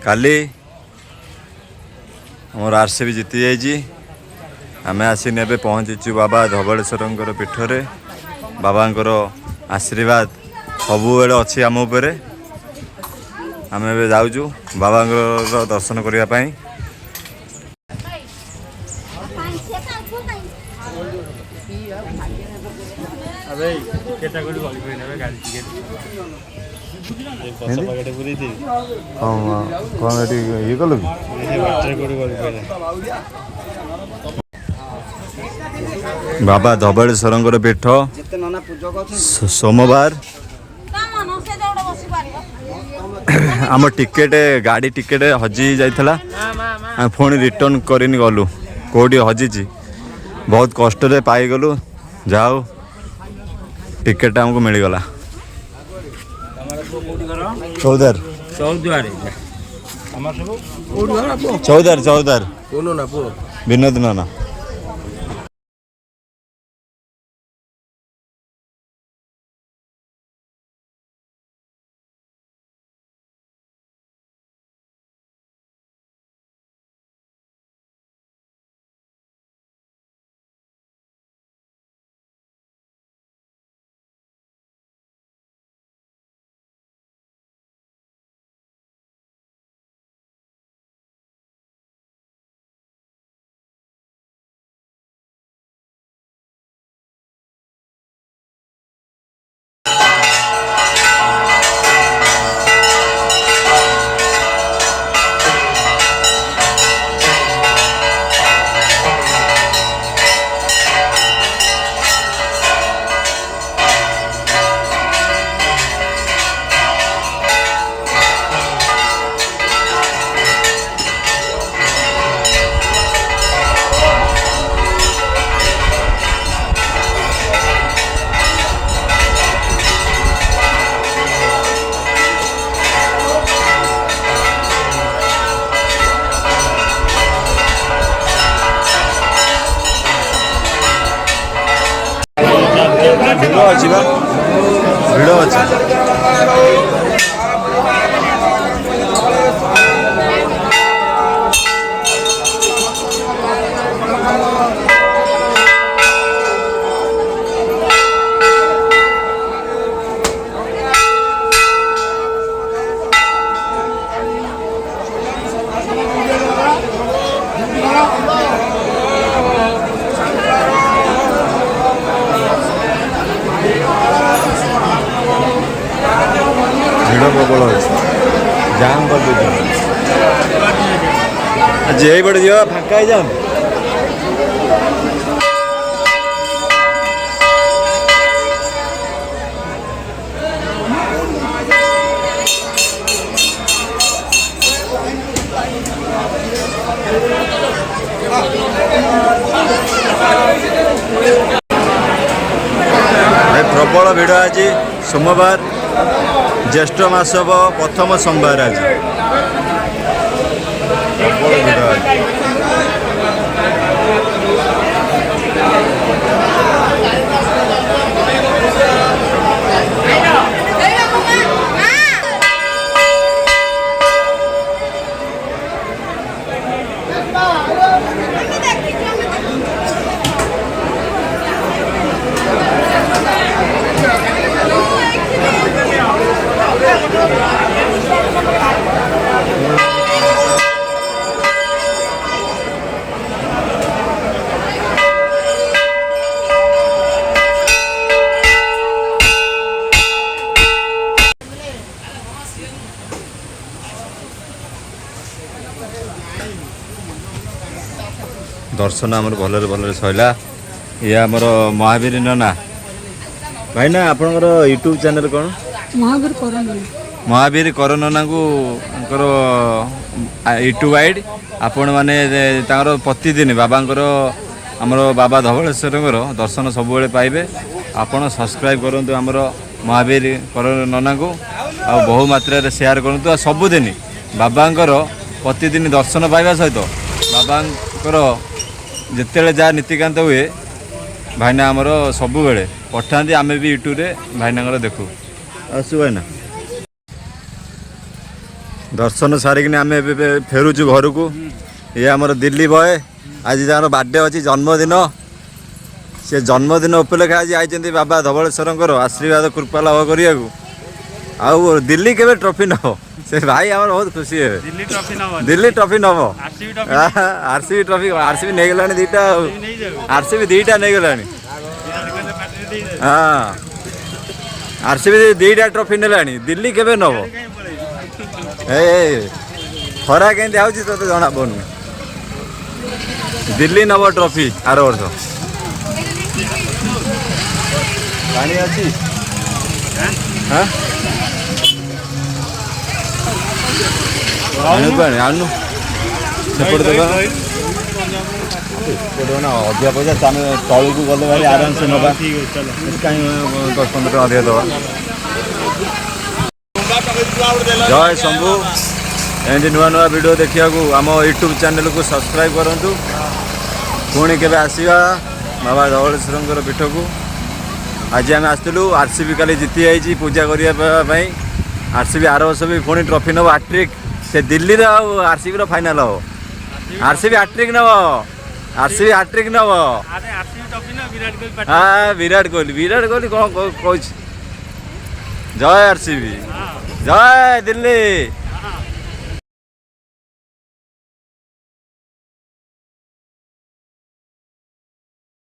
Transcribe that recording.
काली आमर आरसीबी जीति जाइए आम आसिक पहुँचीचु बाबा धवलेश्वर पीठरे बाबा आशीर्वाद सबुबले अच्छी आम उपरे आम ए जाऊँ बाबा दर्शन करने ये कल बाबा धवलेश्वर पीठ सोमवार आम टिकेट गाड़ी टिकेट हजि जाइथला पुणी रिटर्न करनी गलु कौटी हजिची बहुत कष्ट रे पाई गलु जाओ टिकेट हमको मिलगला चौदार चौदार चौदार विनोद नाना भिड़ अच्छी प्रबल जाम कर यही बड़े जा फाँका जाम प्रबल भिड़ आज सोमवार ज्येष्ठ मास प्रथम सोमवार आज प्रबल भिड़ आज दर्शन आमर भलरे भलरे सैला ये आमर महावीर नना भाई ना आपनकर यूट्यूब चैनल कौन महावीर कर नना को यूट्यूब आईडी आपण माने प्रतिदिन बाबांकर आमर बाबा धवलेश्वर दर्शन सब पाइबे आपण सब्सक्राइब करंतु आमर महावीर कर नना को आ बहु मात्रा शेयर करंतु आ सबुदिन बाबांकर प्रतिदिन दर्शन पाइबा सहित बाबांकर जिते जहाँ नीतिकांत हुए भाईना आमर सब बेले पठाती आम भी यूट्यूब रे भाईना देखू आसु भाईना दर्शन सारिकिन आम फेरुचु घर को ये आमर दिल्ली बॉय आज तार बर्थडे अच्छी जन्मदिन से जन्मदिन उपलक्षे आज आई बाबा धवलेश्वर आशीर्वाद कृपा लाभ करने आउ दिल्ली के ट्रॉफी नब से भाई आम बहुत खुशी है दिल्ली ट्रॉफी नब आरसीबी ट्रॉफी आरसीबी नहीं गलानी दीटा आरसीबी दीटा नहीं गलानी हाँ आरसीबी दीटा ट्रॉफी नेलानी दिल्ली केबे नब ए खरा केंती आउची तो जना पड़ुनी दिल्ली नब ट्रॉफी आर वर्ष पानी अच्छी हाँ आनु सेपट देवा ना अधिका पैसा आम तलू को गले भाई आराम से नवा कहीं 10-15 टका अधिक दवा जय शंभु एमती नुआ नुआ वीडियो देखा आम यूट्यूब चैनल को सब्सक्राइब करूँ पुणी के आसवा बाबा धवलेश्वर पीठ को आज आम आसलु आरसीबी काली जीति जाइए पूजा करने आरसीबी आर वर्ष भी पुणी ट्रॉफी नब आट्रिक से दिल्ली आरसीबी फाइनाल हम आरसीबी आट्रिक नब आरसीबी आट्रिक नब हाँ विराट कोहली कौन कह जय आरसीबी जय दिल्ली।